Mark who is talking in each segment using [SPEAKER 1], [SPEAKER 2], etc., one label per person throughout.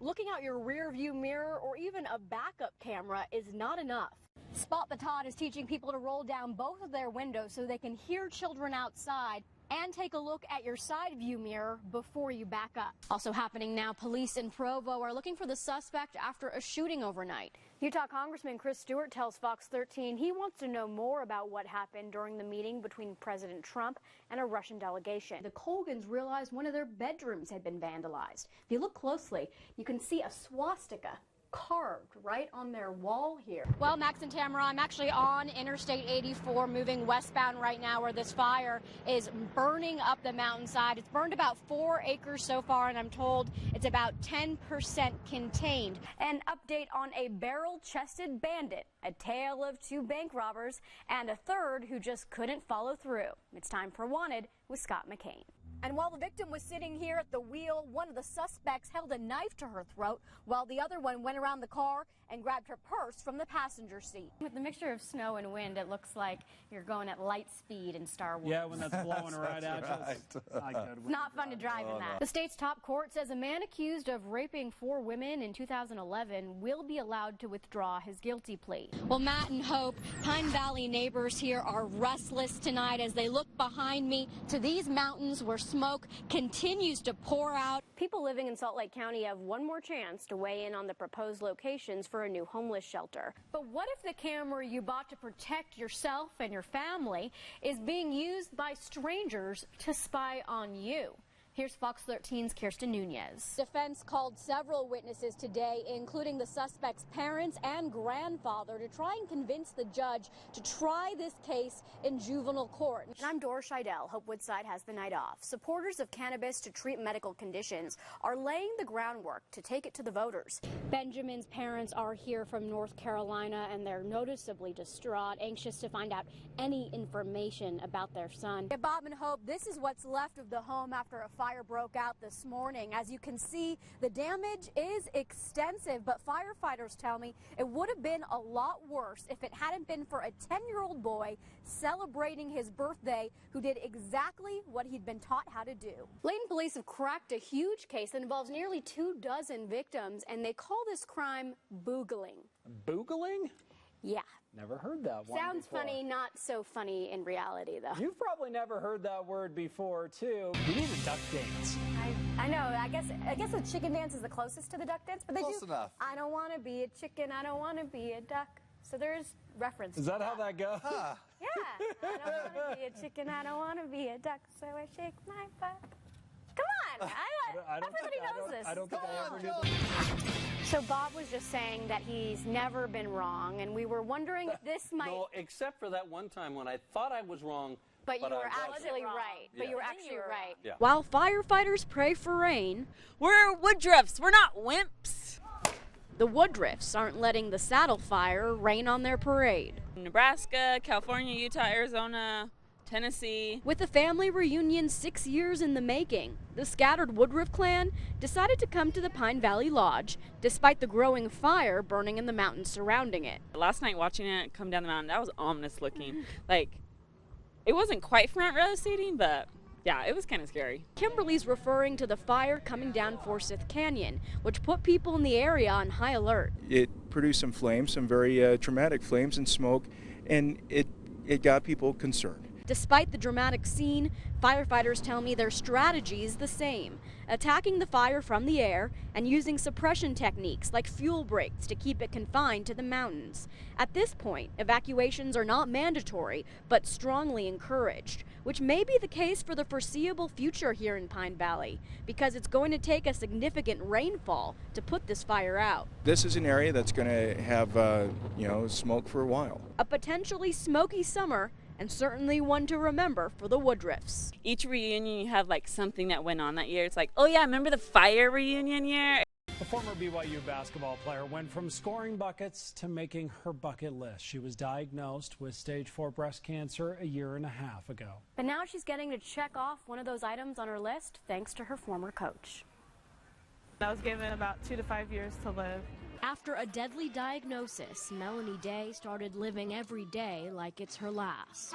[SPEAKER 1] looking out your rear view mirror or even a backup camera is not enough. Spot the Todd is teaching people to roll down both of their windows so they can hear children outside and take a look at your side view mirror before you back up. Also happening now, police in Provo are looking for the suspect after a shooting overnight. Utah Congressman Chris Stewart tells Fox 13 he wants to know more about what happened during the meeting between President Trump and a Russian delegation. The Colgans realized one of their bedrooms had been vandalized. If you look closely, you can see a swastika carved right on their wall here. Well, Max and Tamara, I'm actually on Interstate 84 moving westbound right now where this fire is burning up the mountainside. It's burned about 4 acres so far, and I'm told it's about 10% contained. An update on a barrel-chested bandit, a tale of 2 bank robbers, and a third who just couldn't follow through. It's time for Wanted with Scott McCain. And while the victim was sitting here at the wheel, one of the suspects held a knife to her throat while the other one went around the car and grabbed her purse from the passenger seat. With the mixture of snow and wind, it looks like you're going at light speed in Star Wars.
[SPEAKER 2] Yeah, when that's blowing right at you.
[SPEAKER 1] It's not fun to drive in that. The state's top court says a man accused of raping 4 women in 2011 will be allowed to withdraw his guilty plea. Well, Matt and Hope, Pine Valley neighbors here are restless tonight as they look behind me to these mountains where smoke continues to pour out. People living in Salt Lake County have one more chance to weigh in on the proposed locations for a new homeless shelter. But what if the camera you bought to protect yourself and your family is being used by strangers to spy on you? Here's Fox 13's Kirsten Nunez. Defense called several witnesses today, including the suspect's parents and grandfather, to try and convince the judge to try this case in juvenile court. And I'm Dora. Hope Woodside has the night off. Supporters of cannabis to treat medical conditions are laying the groundwork to take it to the voters. Benjamin's parents are here from North Carolina, and they're noticeably distraught, anxious to find out any information about their son. Yeah, Bob and Hope, this is what's left of the home after a fire broke out this morning. As you can see, the damage is extensive, but firefighters tell me it would have been a lot worse if it hadn't been for a 10-year-old boy celebrating his birthday who did exactly what he'd been taught how to do. Layton police have cracked a huge case that involves nearly 24 victims, and they call this crime boogling.
[SPEAKER 2] Boogling?
[SPEAKER 1] Yeah.
[SPEAKER 2] Never heard that one
[SPEAKER 1] Sounds
[SPEAKER 2] before.
[SPEAKER 1] funny, not so funny in reality, though.
[SPEAKER 2] You've probably never heard that word before, too. We need a duck dance.
[SPEAKER 1] I know. I guess the chicken dance is the closest to the duck dance, but they
[SPEAKER 3] Close enough.
[SPEAKER 1] I don't want to be a chicken. I don't want to be a duck. So there's reference.
[SPEAKER 2] Is that how that goes?
[SPEAKER 3] Huh.
[SPEAKER 1] Yeah. I don't want to be a chicken. I don't want to be a duck. So I shake my butt. Come on. Everybody knows this.
[SPEAKER 2] I don't think I ever knew
[SPEAKER 3] Go.
[SPEAKER 2] that.
[SPEAKER 1] So Bob was just saying that he's never been wrong, and we were wondering if this might...
[SPEAKER 4] No, except for that one time when I thought I was wrong.
[SPEAKER 1] But you
[SPEAKER 4] I
[SPEAKER 1] were
[SPEAKER 4] wasn't.
[SPEAKER 1] actually right. But
[SPEAKER 4] Yeah.
[SPEAKER 1] you were actually right.
[SPEAKER 4] Yeah.
[SPEAKER 5] While firefighters pray for rain, we're Woodruffs, we're not wimps. The Woodruffs aren't letting the saddle fire rain on their parade.
[SPEAKER 6] Nebraska, California, Utah, Arizona, Tennessee.
[SPEAKER 5] With a family reunion 6 years in the making, the scattered Woodruff clan decided to come to the Pine Valley Lodge, despite the growing fire burning in the mountains surrounding it.
[SPEAKER 6] Last night watching it come down the mountain, that was ominous looking. Like, it wasn't quite front row seating, but yeah, it was kind of scary.
[SPEAKER 5] Kimberly's referring to the fire coming down Forsyth Canyon, which put people in the area on high alert.
[SPEAKER 7] It produced some flames, some very dramatic flames and smoke, and it got people concerned.
[SPEAKER 5] Despite the dramatic scene, firefighters tell me their strategy is the same, attacking the fire from the air and using suppression techniques like fuel breaks to keep it confined to the mountains. At this point, evacuations are not mandatory, but strongly encouraged, which may be the case for the foreseeable future here in Pine Valley, because it's going to take a significant rainfall to put this fire out.
[SPEAKER 7] This is an area that's going to have, smoke for a while.
[SPEAKER 5] A potentially smoky summer, and certainly one to remember for the Woodruffs.
[SPEAKER 6] Each reunion, you have like something that went on that year. It's like, oh yeah, remember the fire reunion year?
[SPEAKER 2] The former BYU basketball player went from scoring buckets to making her bucket list. She was diagnosed with stage 4 breast cancer a year and a half ago.
[SPEAKER 1] But now she's getting to check off one of those items on her list thanks to her former coach.
[SPEAKER 8] I was given about 2 to 5 years to live.
[SPEAKER 1] After a deadly diagnosis, Melanie Day started living every day like it's her last.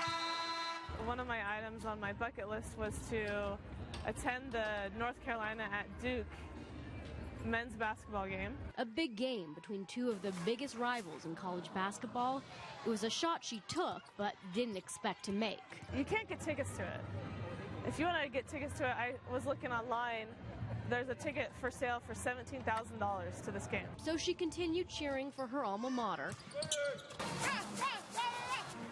[SPEAKER 8] One of my items on my bucket list was to attend the North Carolina at Duke men's basketball game.
[SPEAKER 1] A big game between two of the biggest rivals in college basketball. It was a shot she took, but didn't expect to make.
[SPEAKER 8] You can't get tickets to it. If you want to get tickets to it, I was looking online. There's a ticket for sale for $17,000 to this game.
[SPEAKER 1] So she continued cheering for her alma mater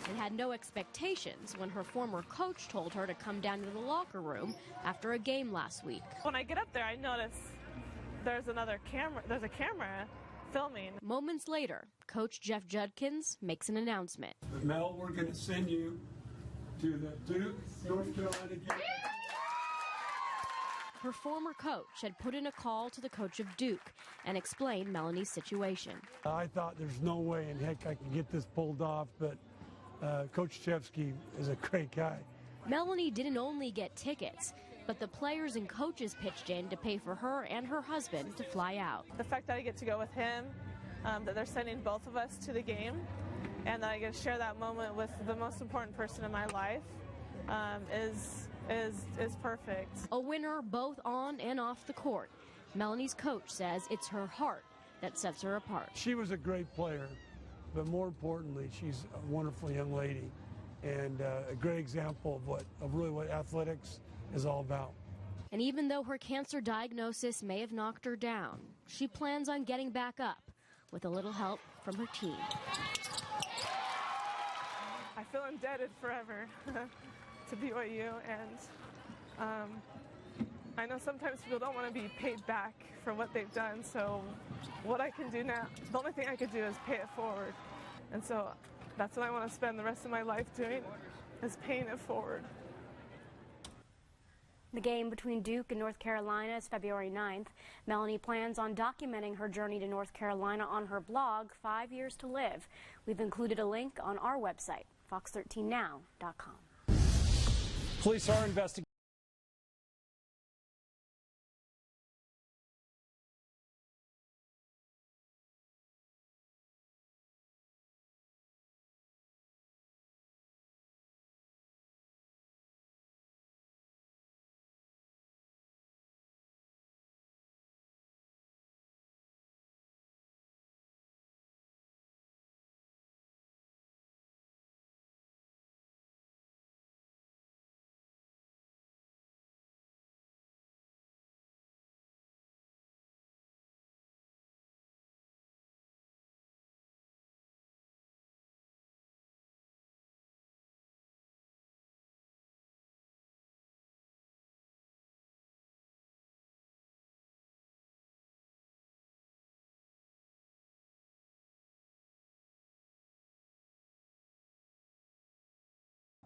[SPEAKER 1] and had no expectations when her former coach told her to come down to the locker room after a game last week.
[SPEAKER 8] When I get up there, I notice there's a camera filming.
[SPEAKER 1] Moments later, Coach Jeff Judkins makes an announcement.
[SPEAKER 3] Mel, we're going to send you to the Duke, North Carolina game.
[SPEAKER 1] Her former coach had put in a call to the coach of Duke and explained Melanie's situation.
[SPEAKER 3] I thought there's no way in heck I could get this pulled off, but Coach Chevsky is a great guy.
[SPEAKER 1] Melanie didn't only get tickets, but the players and coaches pitched in to pay for her and her husband to fly out.
[SPEAKER 8] The fact that I get to go with him, that they're sending both of us to the game, and that I get to share that moment with the most important person in my life is perfect.
[SPEAKER 1] A winner both on and off the court. Melanie's coach says it's her heart that sets her apart.
[SPEAKER 3] She was a great player, but more importantly, she's a wonderful young lady and a great example of really what athletics is all about.
[SPEAKER 1] And even though her cancer diagnosis may have knocked her down, she plans on getting back up with a little help from her team.
[SPEAKER 8] I feel indebted forever to BYU, and I know sometimes people don't want to be paid back for what they've done, so what I can do now, the only thing I could do is pay it forward. And so that's what I want to spend the rest of my life doing, is paying it forward.
[SPEAKER 1] The game between Duke and North Carolina is February 9th. Melanie plans on documenting her journey to North Carolina on her blog, 5 Years to Live. We've included a link on our website, fox13now.com.
[SPEAKER 2] Police are investigating